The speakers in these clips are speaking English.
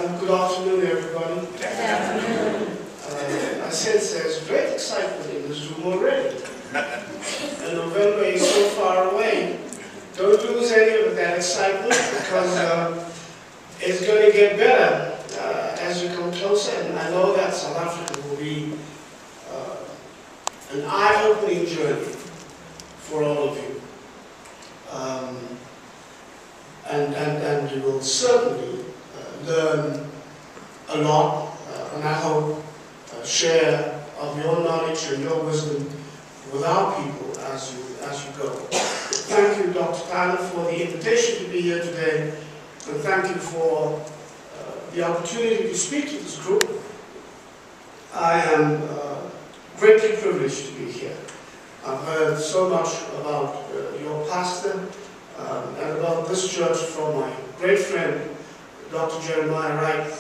Good afternoon, everybody. Good afternoon. I sense there's great excitement in this room already. And November is so far away. Don't lose any of that excitement, because it's going to get better as you come closer. And I know that South Africa will be an eye-opening journey for all of you. And you will certainly learn a lot, and I hope share of your knowledge and your wisdom with our people as you go. Thank you, Dr. Tyler, for the invitation to be here today, and thank you for the opportunity to speak to this group. I am greatly privileged to be here. I've heard so much about your pastor and about this church from my great friend, Dr. Jeremiah Wright.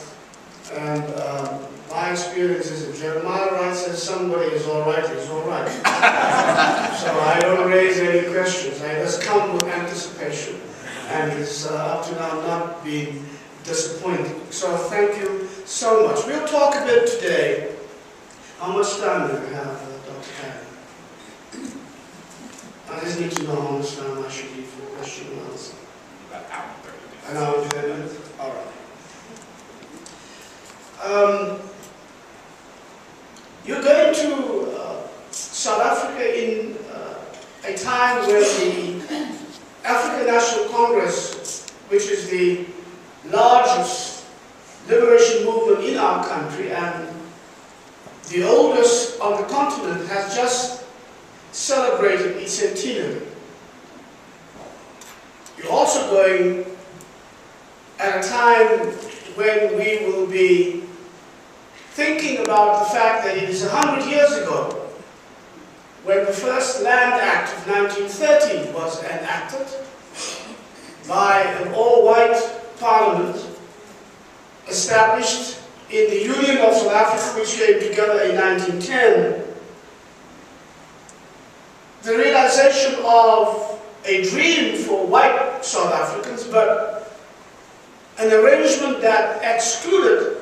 And my experience is if Jeremiah Wright says somebody is all right, he's all right. So I don't raise any questions. I just come with anticipation. And it's up to now not been disappointing. So thank you so much. We'll talk a bit today. How much time do we have, Dr. Karen? I just need to know how much time I should leave for question and answer. About an hour and 30 minutes. An hour and 30 minutes? All right. You're going to South Africa in a time when the African National Congress, which is the largest liberation movement in our country and the oldest on the continent, has just celebrated its centenary. You're also going at a time when we will be thinking about the fact that it is 100 years ago when the first Land Act of 1913 was enacted by an all-white parliament established in the Union of South Africa, which came together in 1910. The realization of a dream for white South Africans, but an arrangement that excluded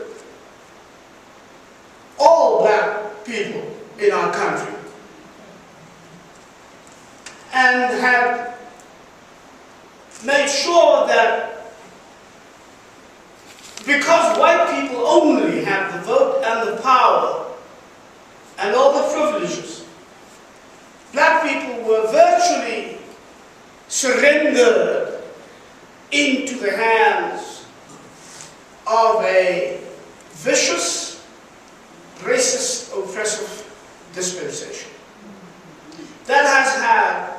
all black people in our country, and had made sure that because white people only have the vote and the power and all the privileges, black people were virtually surrendered into the hands of a vicious, racist, oppressive dispensation. That has had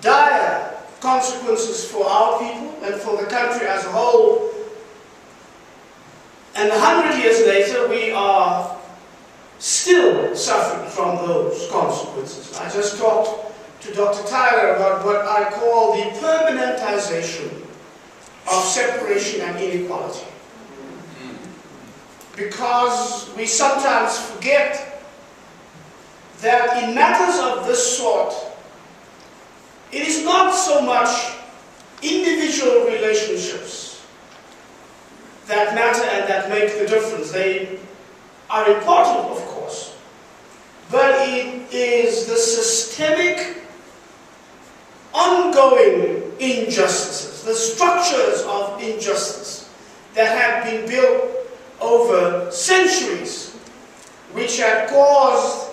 dire consequences for our people and for the country as a whole. And 100 years later, we are still suffering from those consequences. I just talked to Dr. Tyler about what I call the permanentization of separation and inequality. Because we sometimes forget that in matters of this sort, it is not so much individual relationships that matter and that make the difference. They are important, of course, but it is the systemic, ongoing injustices, the structures of injustice that have been built over centuries, which have caused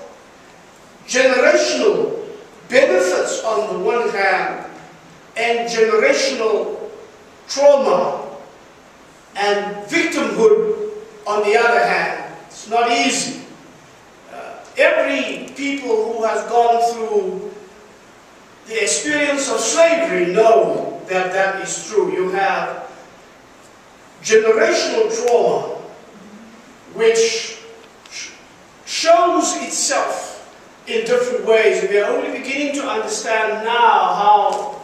generational benefits on the one hand and generational trauma and victimhood on the other hand. It's not easy. Every people who has gone through the experience of slavery know that that is true. You have generational trauma which shows itself in different ways. We are only beginning to understand now how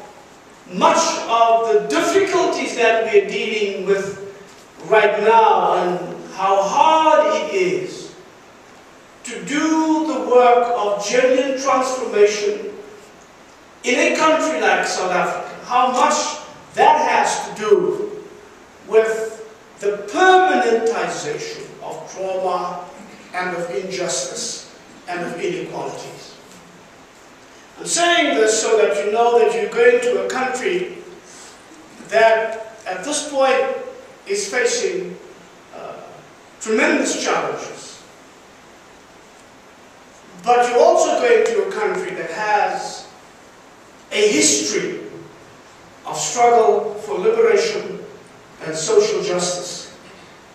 much of the difficulties that we are dealing with right now and how hard it is to do the work of genuine transformation in a country like South Africa. How much that has to do with the permanentization of trauma and of injustice and of inequalities. I'm saying this so that you know that you're going to a country that at this point is facing tremendous challenges. But you're also going to a country that has a history of struggle for liberation and social justice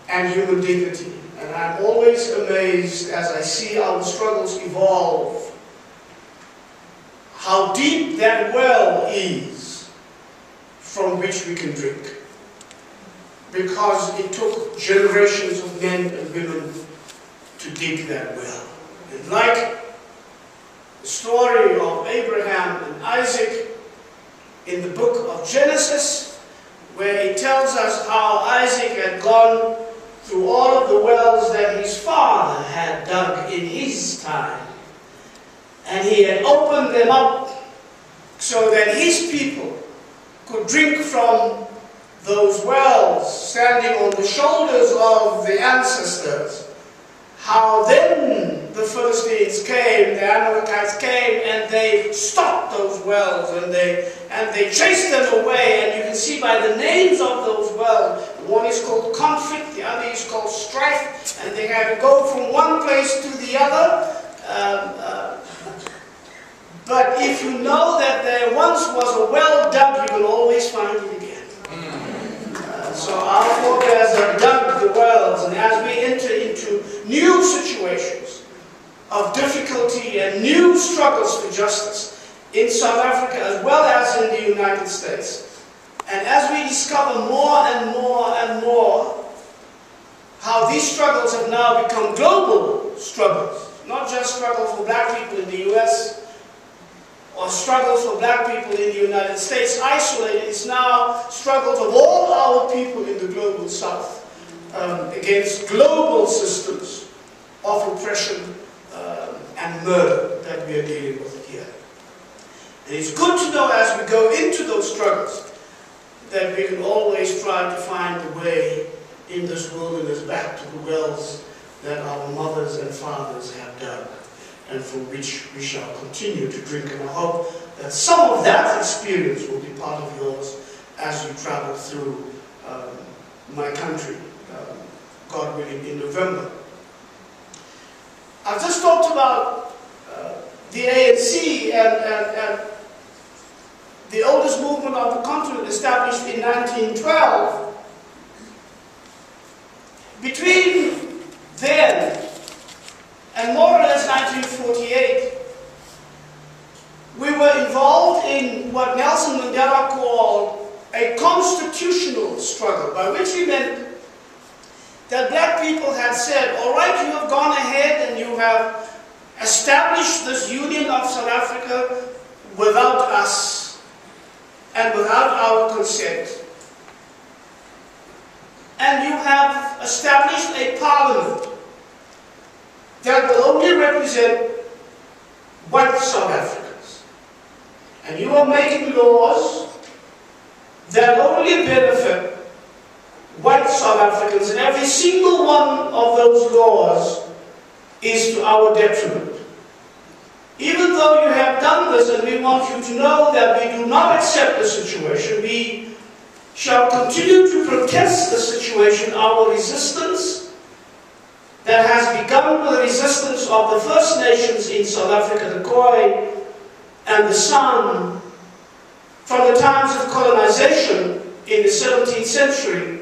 and human dignity. And I'm always amazed as I see our struggles evolve, how deep that well is from which we can drink. Because it took generations of men and women to dig that well. And like the story of Abraham and Isaac in the book of Genesis, where it tells us how Isaac had gone through all of the wells that his father had dug in his time. And he had opened them up so that his people could drink from those wells, standing on the shoulders of the ancestors. How then the Philistines came, the Amalekites came, and they stopped those wells, and they chased them away. And you can see by the names of those wells, one is called conflict, the other is called strife, and they had to go from one place to the other. But if you know that there once was a well dug, you will always find it again. So our forebears have dug the wells, and as we enter into new situations of difficulty and new struggles for justice in South Africa as well as in the United States, and as we discover more and more and more how these struggles have now become global struggles, not just struggles for black people in the US, or struggles for black people in the United States isolated, it's now struggles of all our people in the global South against global systems of oppression and murder that we are dealing with here. And it's good to know as we go into those struggles that we can always try to find a way in this wilderness back to the wells that our mothers and fathers have dug, and from which we shall continue to drink. And I hope that some of that experience will be part of yours as you travel through my country, God willing, in November. I've just talked about the ANC and the oldest movement of the continent, established in 1912. Between then and more or less 1948, we were involved in what Nelson Mandela called a constitutional struggle, by which he meant that black people had said, all right, you have gone ahead and you have established this union of South Africa without us and without our consent. And you have established a parliament that will only represent white South Africans. And you are making laws that only benefit white South Africans, and every single one of those laws is to our detriment. Even though you have done this, and we want you to know that we do not accept the situation, we shall continue to protest the situation, our resistance that has begun with the resistance of the First Nations in South Africa, the Khoi and the San, from the times of colonization in the 17th century.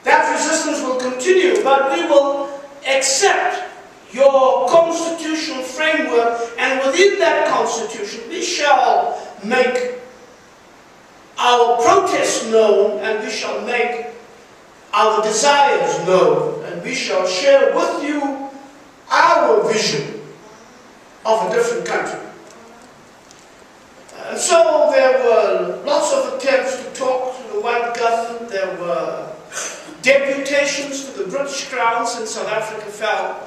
That resistance will continue, but we will accept your constitutional framework, and within that constitution we shall make our protests known, and we shall make our desires known, and we shall share with you our vision of a different country. And so there were lots of attempts to talk to the white government. There were deputations to the British Crown, since South Africa fell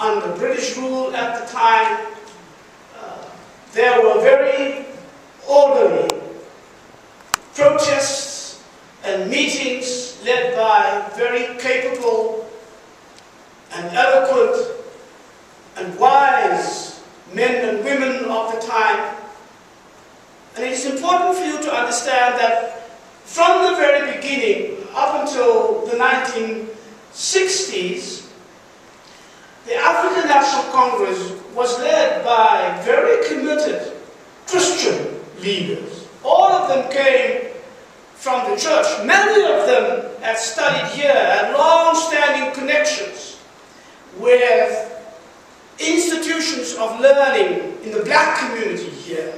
under British rule at the time. There were very orderly protests and meetings led by very capable and eloquent and wise men and women of the time. And it is important for you to understand that from the very beginning, up until the 1960s, the African National Congress was led by very committed Christian leaders. All of them came from the church. Many of them had studied here, had long-standing connections with institutions of learning in the black community here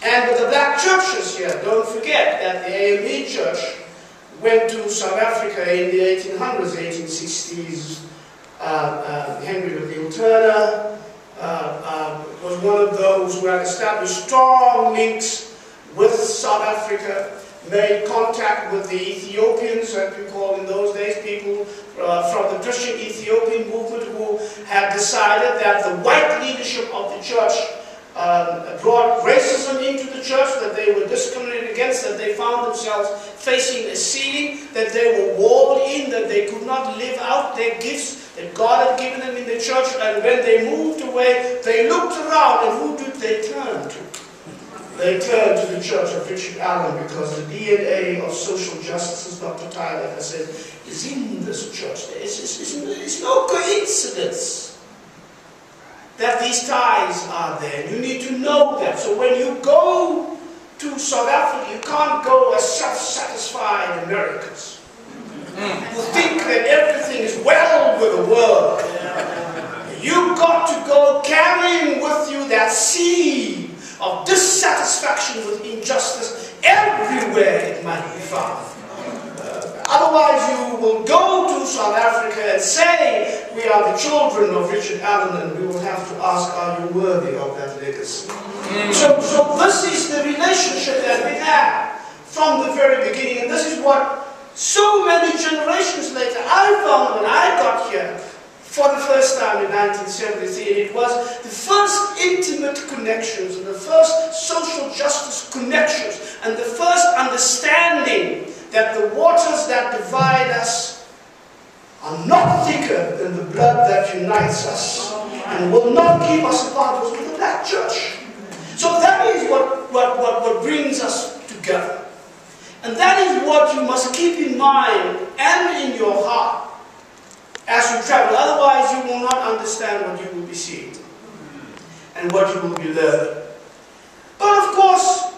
and with the black churches here. Don't forget that the AME church went to South Africa in the 1800s, 1860s. Henry Louis Turner was one of those who had established strong links with South Africa, made contact with the Ethiopians, as we call in those days, people from the Christian Ethiopian movement who had decided that the white leadership of the church brought racism into the church, that they were discriminated against, that they found themselves facing a ceiling, that they were walled in, that they could not live out their gifts that God had given them in the church. And when they moved away, they looked around, and who did they turn to? They turned to the church of Richard Allan, because the DNA of social justice, as Dr. Tyler has said, is in this church. It's no coincidence that these ties are there. You need to know that. So when you go to South Africa, you can't go as self-satisfied Americans who think that everything is well with the world. You've got to go carrying with you that seed of dissatisfaction with injustice everywhere it might be found. Otherwise you will go to South Africa and say, we are the children of Richard Allan, and we will have to ask, are you worthy of that legacy? So this is the relationship that we have from the very beginning, and this is what so many generations later I found when I got here for the first time in 1973. And it was the first intimate connections and the first social justice connections and the first understanding that the waters that divide us are not thicker than the blood that unites us and will not keep us apart. Was with the black church. So that is what brings us together. And that is what you must keep in mind and in your heart as you travel. Otherwise you will not understand what you will be seeing and what you will be learning. But of course,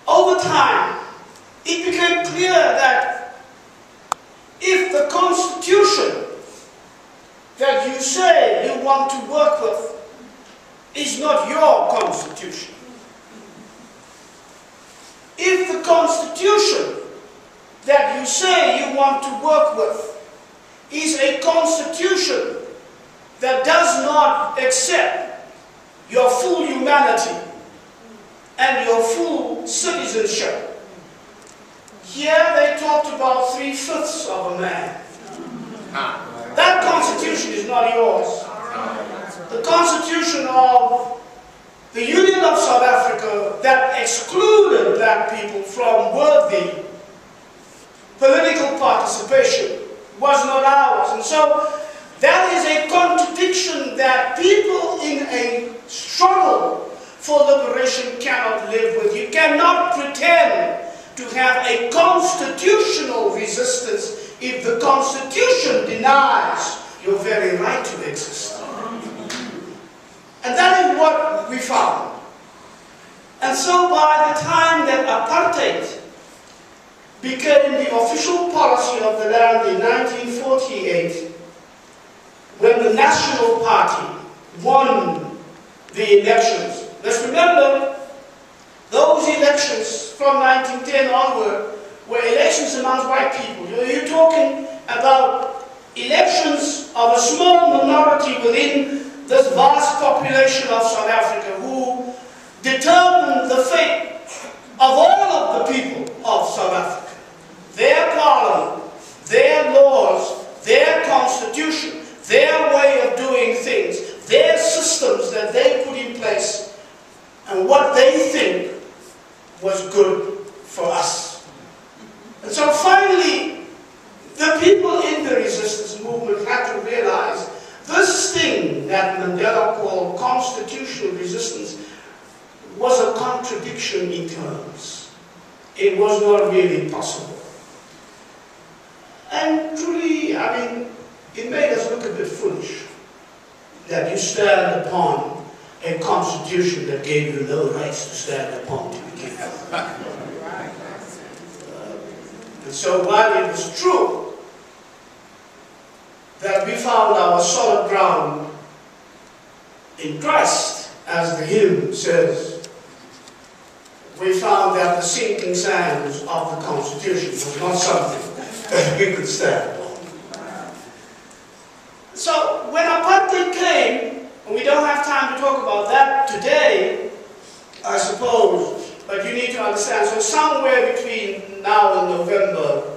over time, it became clear that if the constitution that you say you want to work with is not your constitution, if the constitution that you say you want to work with is a constitution that does not accept your full humanity and your full citizenship. Here they talked about 3/5 of a man. That constitution is not yours. The constitution of the Union of South Africa that excluded black people from worthy political participation was not ours. And so that is a contradiction that people in a struggle for liberation cannot live with. You cannot pretend to have a constitutional resistance if the Constitution denies your very right to exist. And that is what we found. And so by the time that apartheid became the official policy of the land in 1948, when the National Party won the elections. Let's remember, those elections from 1910 onward were elections amongst white people. You're talking about elections of a small minority within this vast population of South Africa who determined the fate of all of the people of South Africa. Their parliament, their laws, their constitution, their way of doing things, their systems that they put in place, and what they think was good for us. And and Mandela called constitutional resistance was a contradiction in terms. It was not really possible. And truly, I mean, it made us look a bit foolish that you stand upon a constitution that gave you no rights to stand upon to begin with. And so while it was true that we found our solid ground in Christ, as the hymn says, we found that the sinking sands of the Constitution was not something that we could stand upon. So when apartheid came, and we don't have time to talk about that today, I suppose, but you need to understand, so somewhere between now and November,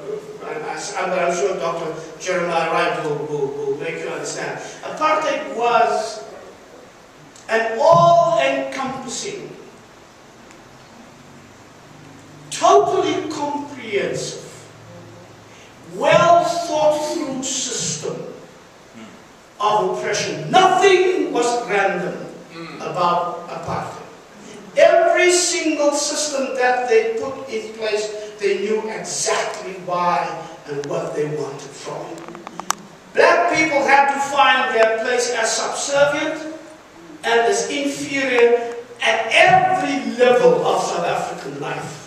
I'm sure Dr. Jeremiah Wright will make you understand, apartheid was an all-encompassing, totally comprehensive, well-thought-through system of oppression. Nothing was random about apartheid. Every single system that they put in place, they knew exactly why and what they wanted from it. Black people had to find their place as subservient and as inferior at every level of South African life.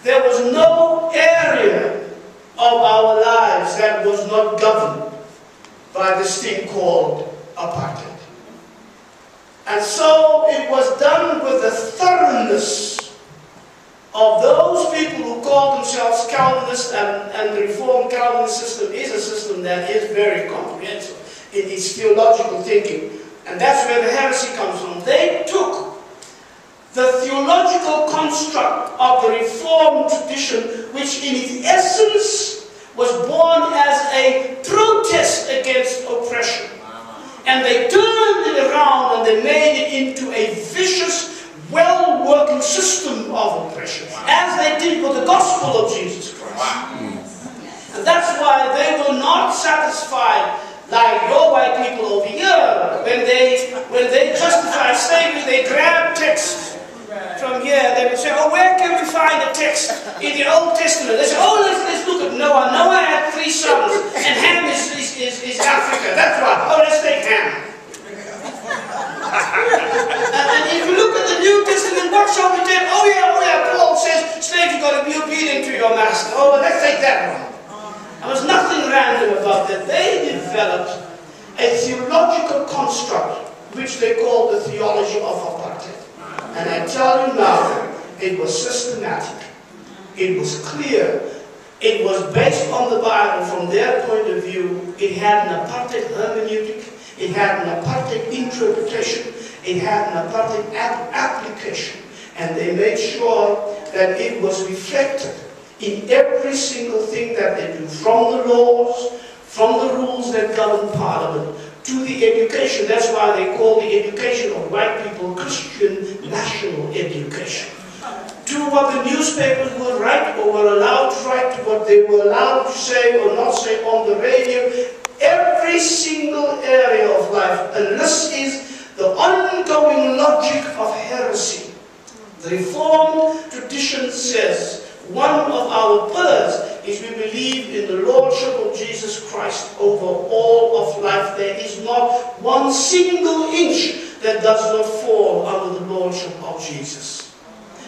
There was no area of our lives that was not governed by this thing called apartheid. And so it was done with the thoroughness of those people who call themselves Calvinists, and the Reformed Calvinist system is a system that is very comprehensive in its theological thinking. And that's where the heresy comes from. They took the theological construct of the Reformed tradition, which in its essence was born as a protest against oppression. And they turned it around and they made it into a vicious, well-working system of oppression, as they did with the gospel of Jesus Christ. And that's why they were not satisfied like your white people over here. When they justify slavery, they grab text from here. They would say, oh, where can we find a text in the Old Testament? They say, oh, let's look at Noah. Noah had 3 sons, and Ham is Africa. That's right. Oh, let's take Ham. And if you look at the New Testament, what shall we take? Oh yeah, Paul says, slaves, you've got to be obedient to your master. Oh, well, let's take that one. There was nothing random about that. They developed a theological construct, which they called the theology of apartheid. And I tell you now, it was systematic. It was clear. It was based on the Bible from their point of view. It had an apartheid hermeneutic. It had an apartheid interpretation. It had an apartheid application. And they made sure that it was reflected in every single thing that they do, from the laws, from the rules that govern Parliament, to the education. That's why they call the education of white people Christian national education. To what the newspapers would write or were allowed to write, to what they were allowed to say or not say on the radio. Every single area of life. And this is the ongoing logic of heresy. The Reformed tradition says one of our pillars is we believe in the Lordship of Jesus Christ over all of life. There is not one single inch that does not fall under the Lordship of Jesus.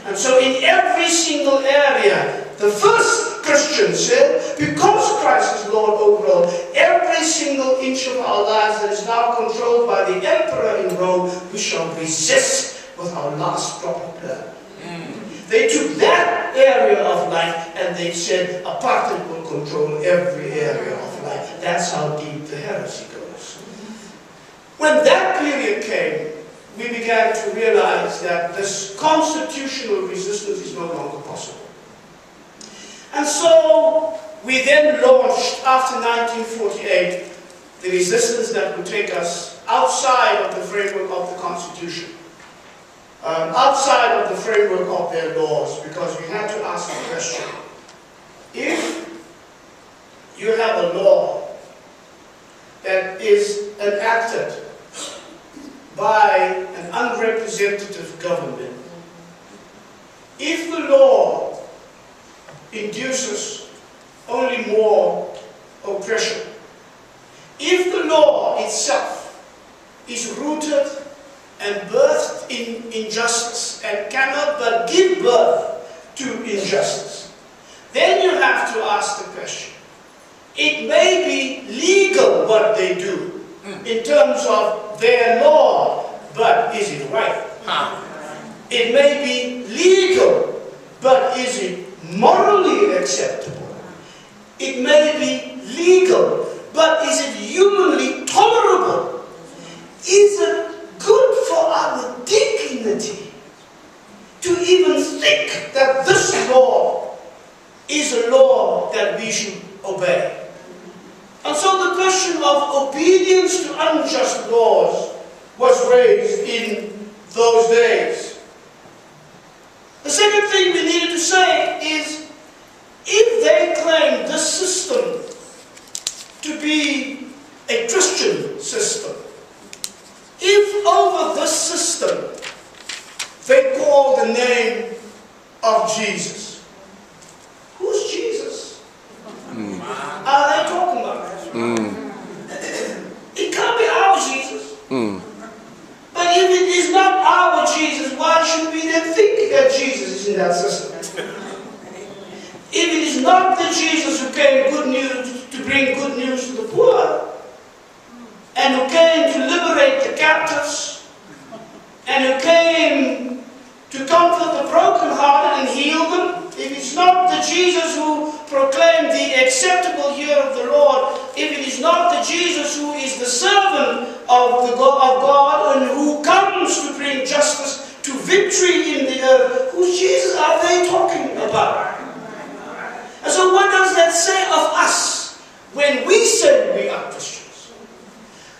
And so in every single area, the first Christians said, because Christ is Lord over all, every single inch of our lives that is now controlled by the emperor in Rome, we shall resist with our last drop of blood. They took that area of life and they said apartheid will control every area of life. That's how deep the heresy goes. When that period came, we began to realize that this constitutional resistance is no longer possible. And so we then launched, after 1948, the resistance that would take us outside of the framework of the Constitution. Outside of the framework of their laws, because we had to ask the question, if you have a law that is enacted by an unrepresentative government, if the law induces only more oppression, if the law itself is rooted and birthed in injustice and cannot but give birth to injustice, then you have to ask the question. It may be legal what they do in terms of their law, but is it right? It may be legal, but is it morally acceptable? It may be legal, but is it humanly tolerable? Is it good for our dignity to even think that this law is a law that we should obey? And so the question of obedience to unjust laws was raised in those days. The second thing we needed to say is, if they claim this system to be a Christian system, if over this system they call the name of Jesus, who's Jesus? Are they talking about? It can't be our Jesus. But if it is not our Jesus, why should we then think that Jesus is in that system? If it is not the Jesus who came good news to bring good news to the poor, and who came to liberate the captives, and who came to comfort the brokenhearted and heal them, if it's not the Jesus who proclaimed the acceptable year of the Lord, if it is not the Jesus who is the servant of God and who comes to bring justice to victory in the earth, whose Jesus are they talking about? And so what does that say of us when we say we are Christians?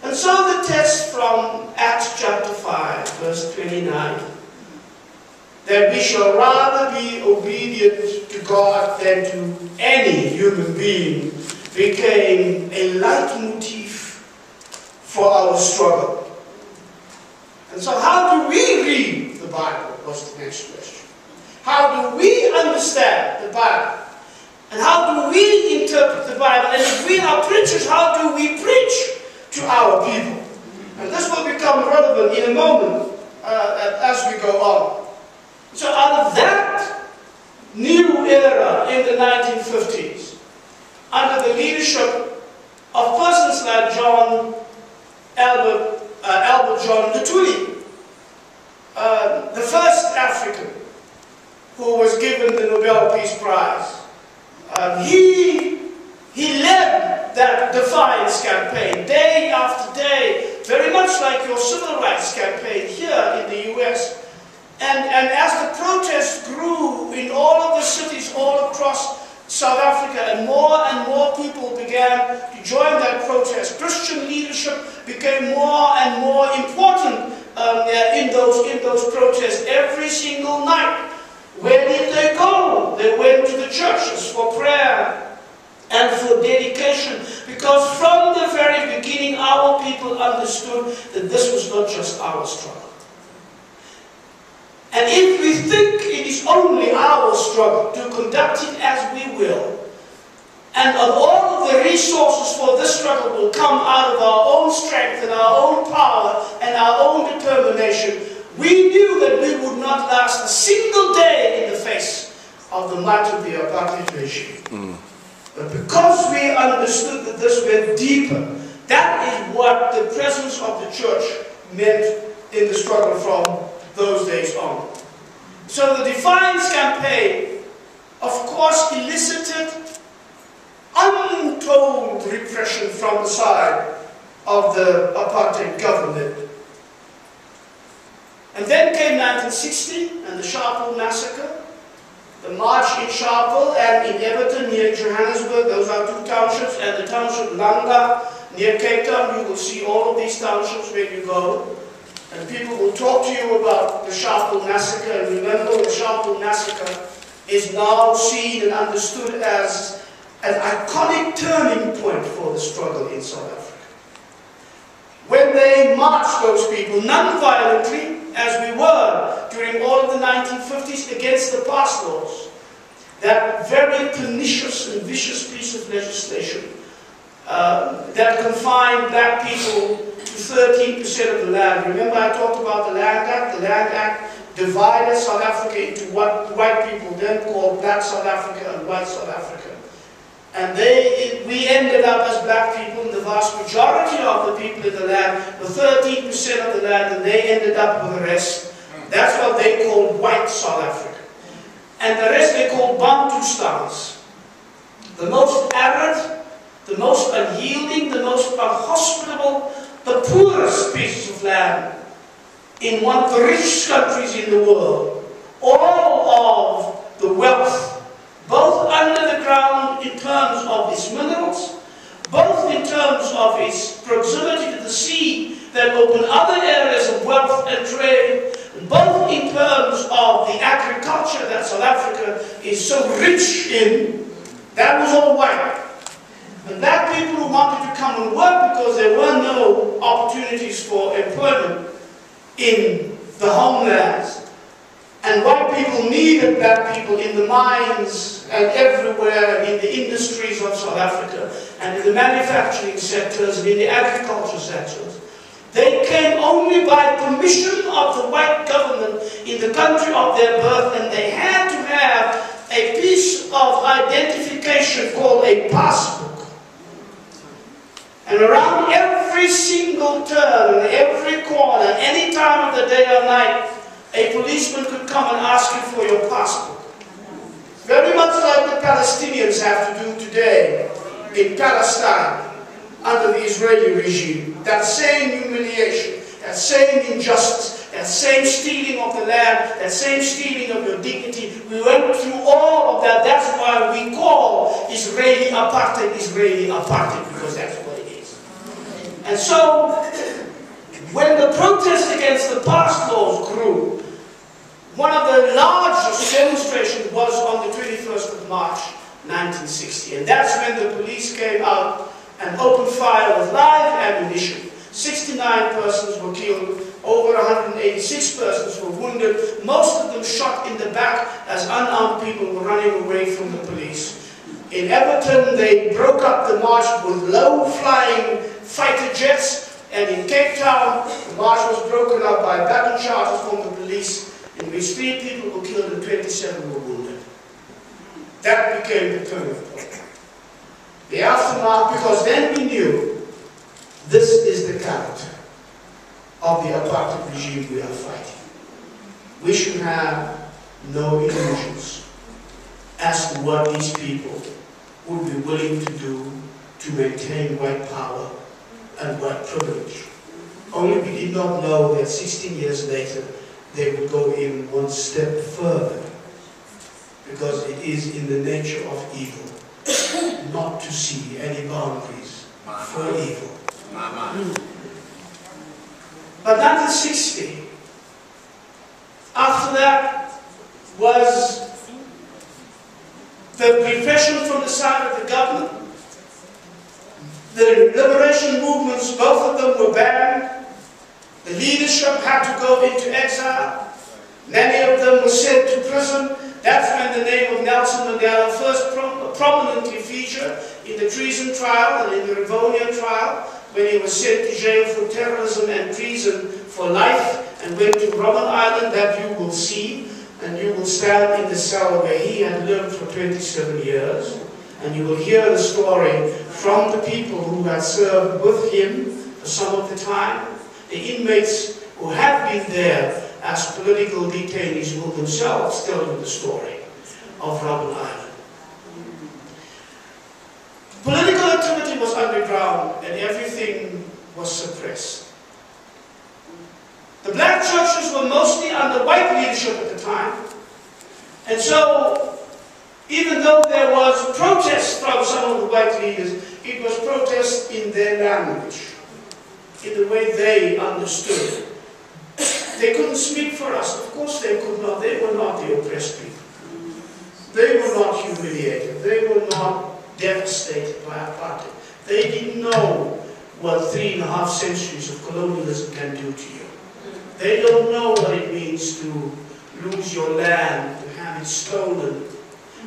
And so the text from Acts chapter 5, verse 29, that we shall rather be obedient to God than to any human being, became a leitmotif for our struggle. And so how do we read the Bible was the next question. How do we understand the Bible? And how do we interpret the Bible? And if we are preachers, how do we preach to our people? And this will become relevant in a moment as we go on. So out of that new era in the 1950s, under the leadership of persons like Albert John Lutuli, the first African who was given the Nobel Peace Prize, he led that defiance campaign day after day, very much like your civil rights campaign here in the US. And as the protests grew in all of the cities all across South Africa, and more people began to join that protest, Christian leadership became more and more important in those protests every single night. Where did they go? They went to the churches for prayer and for dedication, because from the very beginning our people understood that this was not just our struggle. And if we think it is only our struggle to conduct it as we will, and all of the resources for this struggle will come out of our own strength and our own power and our own determination, we knew that we would not last a single day in the face of the might of the Apartheid regime. But because we understood that this went deeper, that is what the presence of the church meant in the struggle from those days on. So the Defiance campaign, of course, elicited untold repression from the side of the Apartheid government. And then came 1960 and the Sharpeville Massacre, the march in Sharpeville and in Everton near Johannesburg. Those are two townships, and the township Langa near Cape Town. You will see all of these townships when you go. And people will talk to you about the Sharpeville Massacre. And remember, the Sharpeville Massacre is now seen and understood as an iconic turning point for the struggle in South Africa. When they marched those people, non-violently, as we were during all of the 1950s, against the pass laws, that very pernicious and vicious piece of legislation that confined black people to 13% of the land. Remember I talked about the Land Act? The Land Act divided South Africa into what white people then called Black South Africa and White South Africa. And we ended up as black people, and the vast majority of the people in the land were 13% of the land, and they ended up with the rest. That's what they called White South Africa. And the rest they called Bantustans. The most arid, the most unyielding, the most unhospitable, the poorest pieces of land in one of the richest countries in the world. All of the wealth, both under the ground in terms of its minerals, both in terms of its proximity to the sea that open other areas of wealth and trade, both in terms of the agriculture that South Africa is so rich in, that was all white. And black people who wanted to come and work because there were no opportunities for employment in the homelands. And white people needed black people in the mines and everywhere in the industries of South Africa and in the manufacturing sectors and in the agriculture sectors. They came only by permission of the white government in the country of their birth, and they had to have a piece of identification called a passport. And around every single turn, every corner, any time of the day or night, a policeman could come and ask you for your passport. Very much like the Palestinians have to do today in Palestine under the Israeli regime. That same humiliation, that same injustice, that same stealing of the land, that same stealing of your dignity. We went through all of that. That's why we call Israeli apartheid, because that's what it is. And so, when the protest against the pass laws grew, one of the largest demonstrations was on the 21st of March, 1960. And that's when the police came out and opened fire with live ammunition. 69 persons were killed, over 186 persons were wounded, most of them shot in the back as unarmed people were running away from the police. In Everton, they broke up the march with low-flying fighter jets, and in Cape Town, the march was broken up by battle charges from the police, in which 3 people were killed and 27 were wounded. That became the turning point. The aftermath, because then we knew this is the character of the apartheid regime we are fighting. We should have no illusions as to what these people would be willing to do to maintain white power and white privilege. Only we did not know that 16 years later they would go even one step further, because it is in the nature of evil not to see any boundaries for evil. But 1960, after that, was the repression from the side of the government. The liberation movements, both of them were banned. The leadership had to go into exile. Many of them were sent to prison. That's when the name of Nelson Mandela first prominently featured in the treason trial and in the Rivonia trial, when he was sent to jail for terrorism and treason for life and went to Robben Island, that you will see, and you will stand in the cell where he had lived for 27 years, and you will hear the story from the people who had served with him for some of the time. The inmates who have been there as political detainees will themselves tell you the story of Robben Island. Political activity was underground and everything was suppressed. The black churches were mostly under white leadership at the time, and so even though there was protest from some of the white leaders, it was protest in their language, in the way they understood. They couldn't speak for us. Of course they could not. They were not the oppressed people. They were not humiliated. They were not devastated by apartheid. They didn't know what 3.5 centuries of colonialism can do to you. They don't know what it means to lose your land, to have it stolen.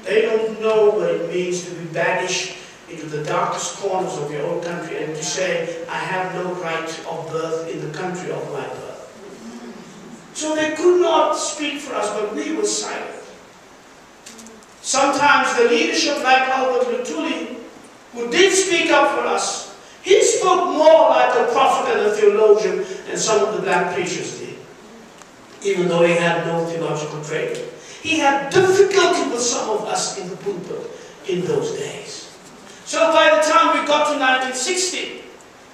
They don't know what it means to be banished into the darkest corners of your own country and to say, I have no right of birth in the country of my birth. So they could not speak for us, but we were silent. Sometimes the leadership like Albert Lutuli, who did speak up for us, he spoke more like a prophet and a theologian than some of the black preachers did, even though he had no theological training. He had difficulty with some of us in the pulpit in those days. So by the time we got to 1960,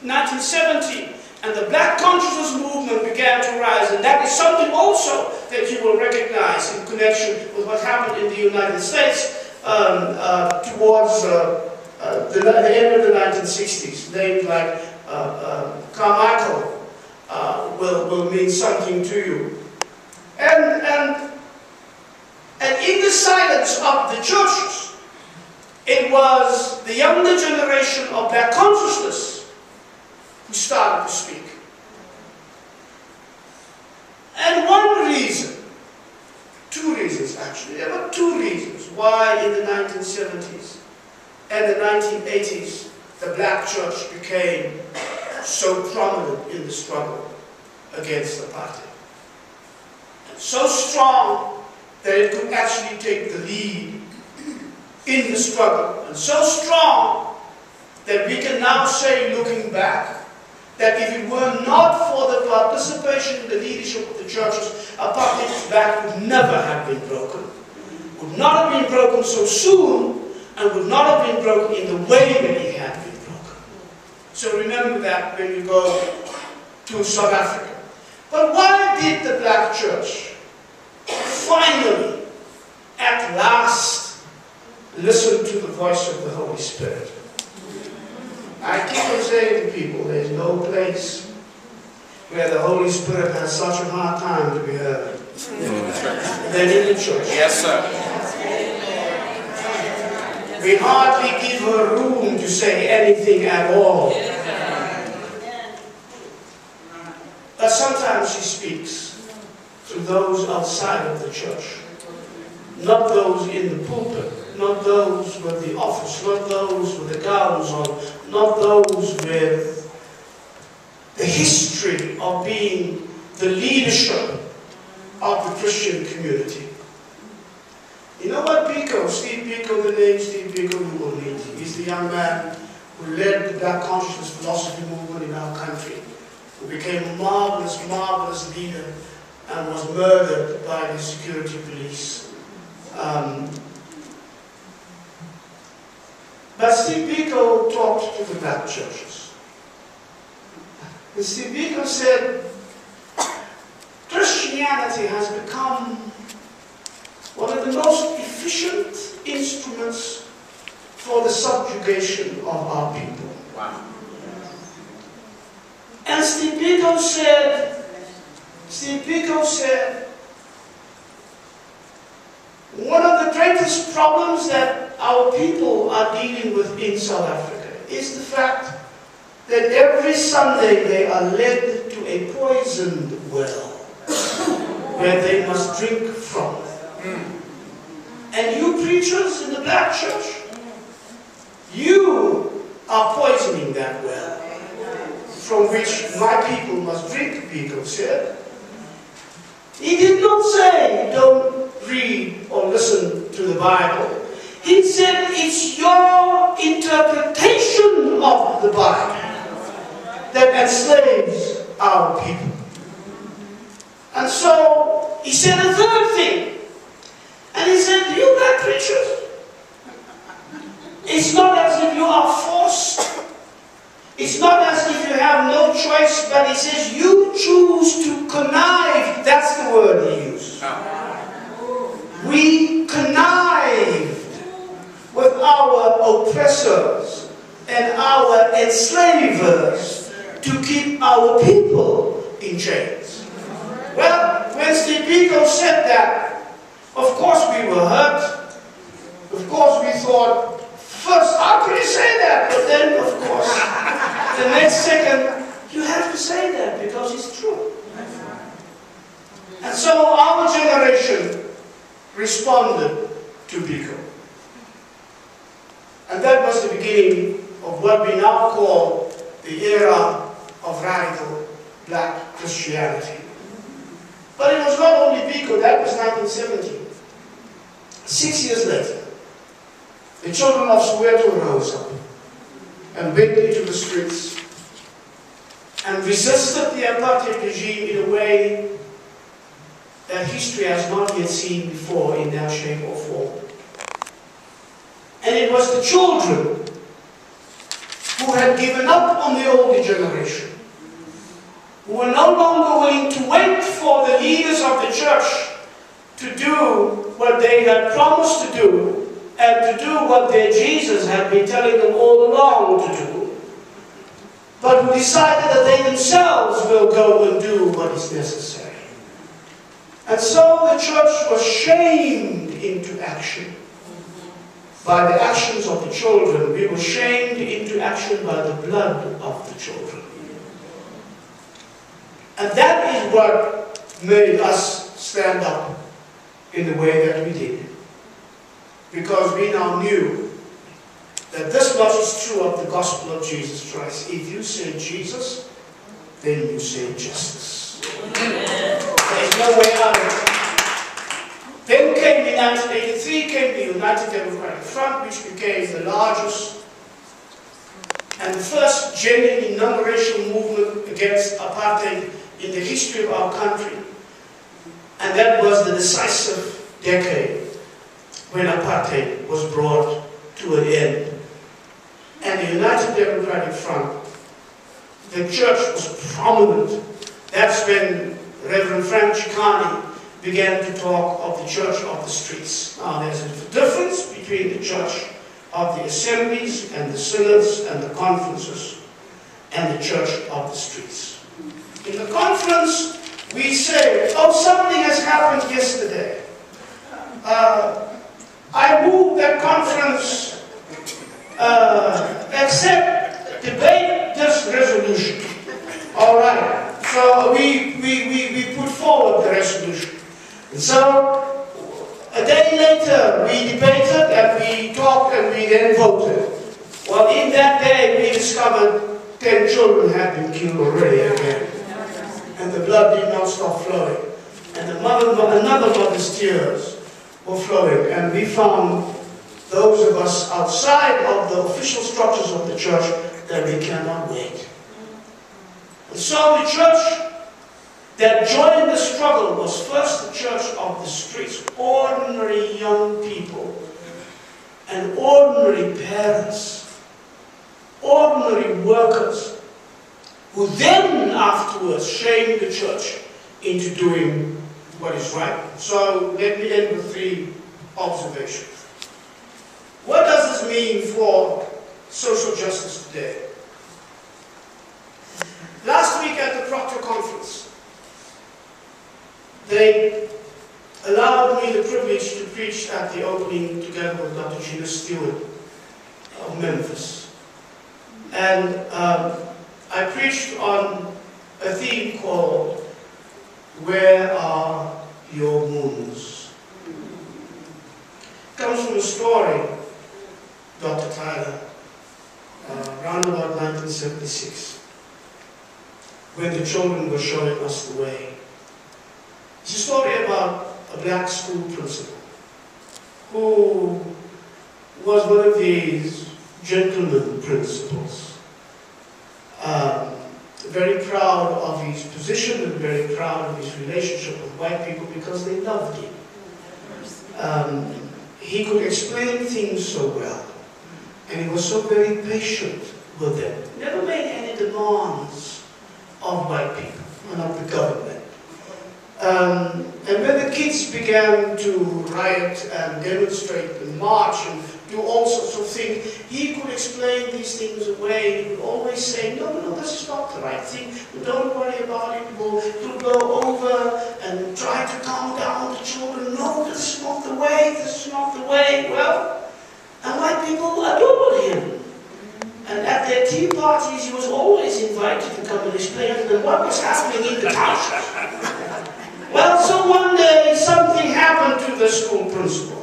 1970, and the black consciousness movement began to rise, and that is something also that you will recognize in connection with what happened in the United States towards the end of the 1960s. Names like Carmichael will mean something to you. And in the silence of the churches, it was the younger generation of black consciousness who started to speak. And one reason, two reasons actually, there were two reasons why in the 1970s and the 1980s the black church became so prominent in the struggle against apartheid. And so strong that it could actually take the lead in the struggle. And so strong that we can now say, looking back, that if it were not for the participation in the leadership of the churches, apartheid's back would never have been broken. Would not have been broken so soon, and would not have been broken in the way that it had been broken. So remember that when you go to South Africa. But why did the black church finally, at last, listen to the voice of the Holy Spirit? I keep on saying to people, there's no place where the Holy Spirit has such a hard time to be heard than in the church. Yes, sir. We hardly give her room to say anything at all. But sometimes she speaks to those outside of the church, not those in the pulpit, not those with the office, not those with the gowns on, not those with the history of being the leadership of the Christian community. You know what Biko, Steve Biko, the name Steve Biko, you will meet. He's the young man who led the black consciousness philosophy movement in our country, who became a marvelous, marvelous leader and was murdered by the security police. But Steve Biko talked to the black churches. And Steve Biko said, Christianity has become one of the most efficient instruments for the subjugation of our people. Wow. And Steve Biko said, one of the greatest problems that our people are dealing with in South Africa is the fact that every Sunday they are led to a poisoned well where they must drink from. And you preachers in the black church, you are poisoning that well from which my people must drink, Biko said. He did not say, don't read or listen to the Bible. He said, it's your interpretation of the Bible that enslaves our people. And so, he said a third thing. And he said, you black preachers, it's not as if you are forced. It's not as if you have no choice, but he says, you choose to connive. That's the word he used. We connived with our oppressors and our enslavers to keep our people in chains. Well, when Steve Biko said that, of course we were hurt. Of course we thought, first, how could you say that? But then, of course, the next responded to Biko. And that was the beginning of what we now call the era of radical black Christianity. But it was not only Biko, that was 1970. 6 years later, the children of Soweto rose up and went into the streets and resisted the apartheid regime in a way that history has not yet seen before in that shape or form. And it was the children who had given up on the older generation, who were no longer willing to wait for the leaders of the church to do what they had promised to do, and to do what their Jesus had been telling them all along to do, but who decided that they themselves will go and do what is necessary. And so the church was shamed into action by the actions of the children. We were shamed into action by the blood of the children. And that is what made us stand up in the way that we did. Because we now knew that this much is true of the gospel of Jesus Christ. If you say Jesus, then you say justice. There is no way out of it. Then came in 1983 the United Democratic Front, which became the largest and first genuine non-racial movement against apartheid in the history of our country. And that was the decisive decade when apartheid was brought to an end. And the United Democratic Front, the church was prominent. That's when Reverend Frank Chikani began to talk of the church of the streets. Now there's a difference between the church of the assemblies and the synods and the conferences and the church of the streets. In the conference, we say, oh, something has happened yesterday. I move that conference accept, debate this resolution. All right. So we put forward the resolution. And so a day later, we debated and we talked and we then voted. Well, in that day, we discovered 10 children had been killed already again. And the blood did not stop flowing. And another mother's tears were flowing. And we found, those of us outside of the official structures of the church, that we cannot wait. And so the church that joined the struggle was first the church of the streets, ordinary young people and ordinary parents, ordinary workers, who then afterwards shamed the church into doing what is right. So let me end with 3 observations. What does this mean for social justice today? Last week at the Proctor Conference, they allowed me the privilege to preach at the opening together with Dr. Gina Stewart of Memphis. And I preached on a theme called, Where Are Your Wounds? It comes from a story, Dr. Tyler, around about 1976, when the children were showing us the way. It's a story about a black school principal who was one of these gentleman principals, very proud of his position and very proud of his relationship with white people because they loved him. He could explain things so well, and he was so very patient with them. Never made any demands of white people and of the government. And when the kids began to riot and demonstrate and march and do all sorts of things, he could explain these things away. He would always say, no, no, this is not the right thing. Don't worry about it. We'll go over and try to calm down the children. No, this is not the way. This is not the way. Well, and white people adored him. And at their tea parties, he was always invited to come and explain to them what was happening in the township. Well, so one day something happened to the school principal.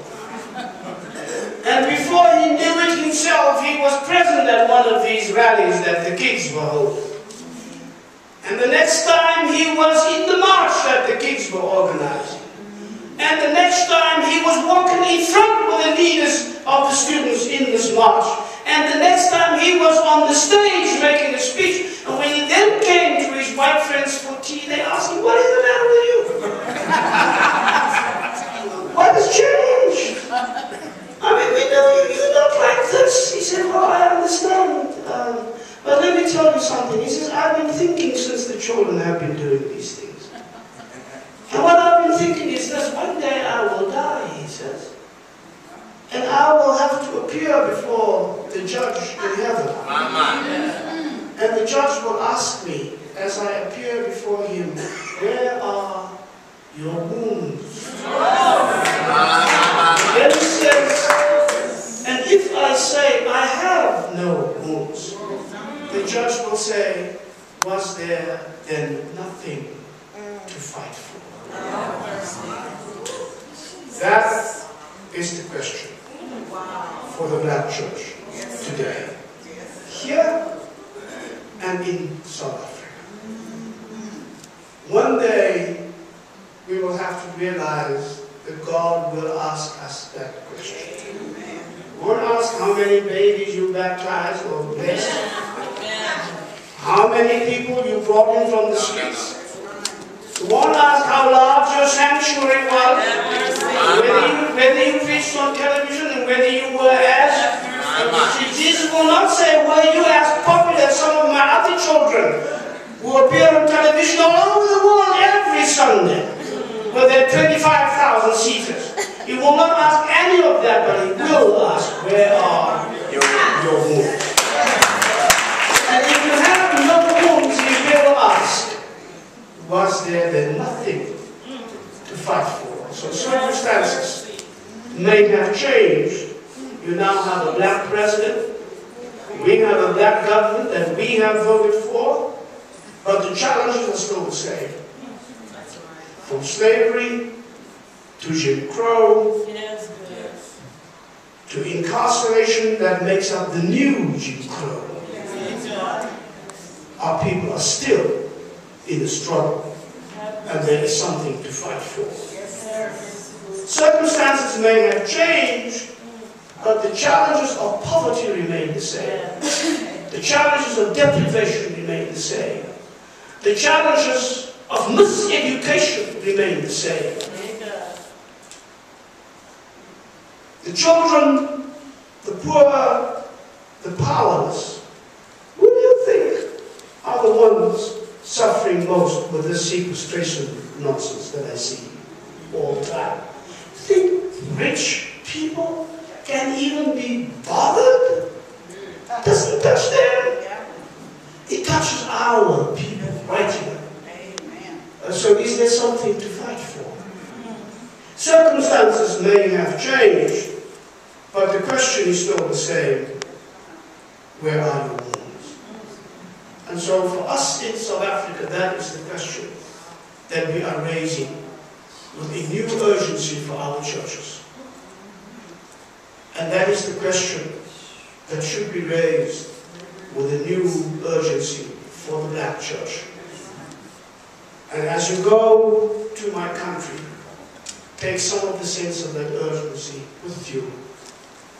And before he knew it himself, he was present at one of these rallies that the kids were holding. And the next time he was in the march that the kids were organizing. And the next time he was walking in front with the leaders of the students in this march. And the next time he was on the stage making a speech. And when he then came to his white friends for tea, they asked him, "What is the matter with you? What has changed? I mean, we know you're not like this." He said, "Well, I understand. But let me tell you something." He says, "I've been thinking since the children have been doing these things. And what I've been thinking is this: one day I will die," he says. "And I will have to appear before the judge in heaven. And the judge will ask me, as I appear before him, where are your wounds?" Then he says, "And if I say I have no wounds, the judge will say, was there then nothing to fight for?" That is the question for the black church today, here and in South Africa. One day we will have to realize that God will ask us that question. We won't ask how many babies you baptized or blessed, how many people you brought in from the streets. We won't ask how large your sanctuary was, whether you preached on television and whether you were as. Jesus will not say, "Were you as popular as some of my other children who appear on television all over the world every Sunday with their 25,000 seaters?" He will not ask any of that, but he will ask, "Where are your wounds?" And if you have no wounds, he will ask, "Was there then nothing to fight for?" So circumstances may have changed. You now have a black president. We have a black government that we have voted for. But the challenges are still the same. From slavery to Jim Crow to incarceration that makes up the new Jim Crow. Our people are still in a struggle, and there is something to fight for. Circumstances may have changed, but the challenges of poverty remain the same. The challenges of deprivation remain the same. The challenges of miseducation remain the same. The children, the poor, the powerless, who do you think are the ones suffering most with this sequestration nonsense that I see all the time? Think rich people can even be bothered? It doesn't touch them. It touches our people right here. So is there something to fight for? Circumstances may have changed, but the question is still the same. Where are your wounds? And so for us in South Africa, that is the question that we are raising with a new urgency for our churches. And that is the question that should be raised with a new urgency for the black church. And as you go to my country, take some of the sense of that urgency with you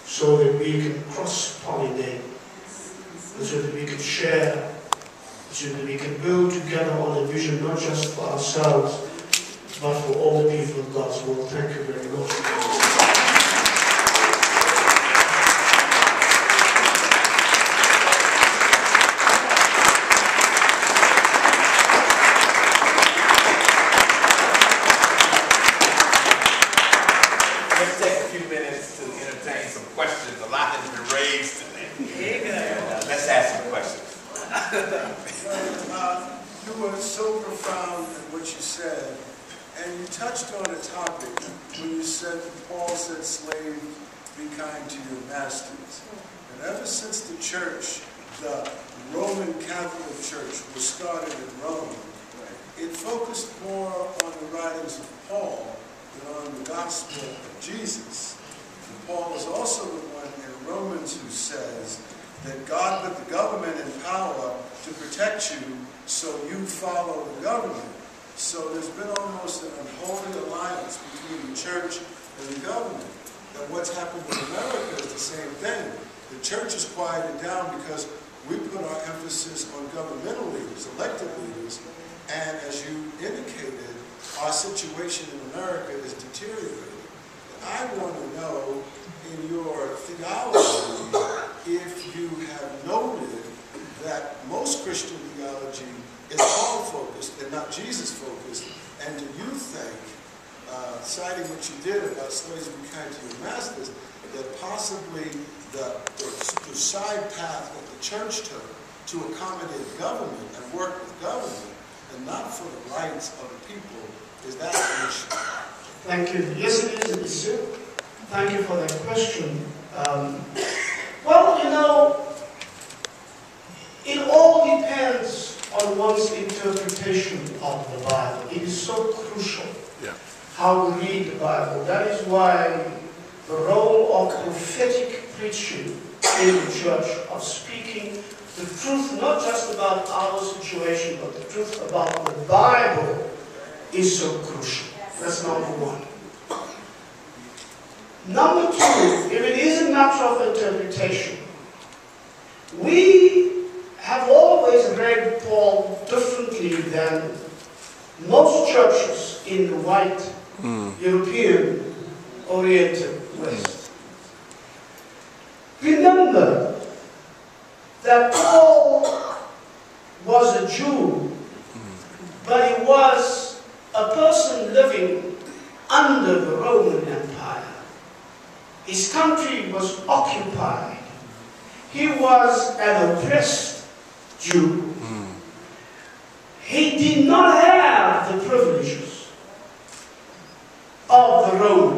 so that we can cross-pollinate, and so that we can share, so that we can build together on a vision not just for ourselves, but for all the people of God's world. Thank you very much. You were so profound in what you said, and you touched on a topic when you said that Paul said, "Slave, be kind to your masters." And ever since the church, the Roman Catholic Church, was started in Rome, it focused more on the writings of Paul than on the gospel of Jesus. And Paul is also the one in Romans who says that God put the government in power to protect you, so you follow the government. So there's been almost an unholy alliance between the church and the government. And what's happened in America is the same thing. The church is quieted down because we put our emphasis on governmental leaders, elected leaders, and as you indicated, our situation in America is deteriorating. And I want to know, in your theology, if you have noted that most Christian theology is Paul-focused and not Jesus-focused, and do you think, citing what you did about slaves be kind to your masters, that possibly the side path that the church took to accommodate government and work with government and not for the rights of the people, is that an issue? Thank you. Yes, it is an issue. Thank you for that question. Well, you know, it all depends on one's interpretation of the Bible. It is so crucial how we read the Bible. That is why the role of prophetic preaching in the church, of speaking the truth not just about our situation, but the truth about the Bible, is so crucial. That's number one. Number two, if it is a matter of interpretation, we have always read Paul differently than most churches in the white, European-oriented West. Remember that Paul was a Jew, but he was a person living under the Roman Empire. His country was occupied. He was an oppressed Jew. He did not have the privileges of the Romans.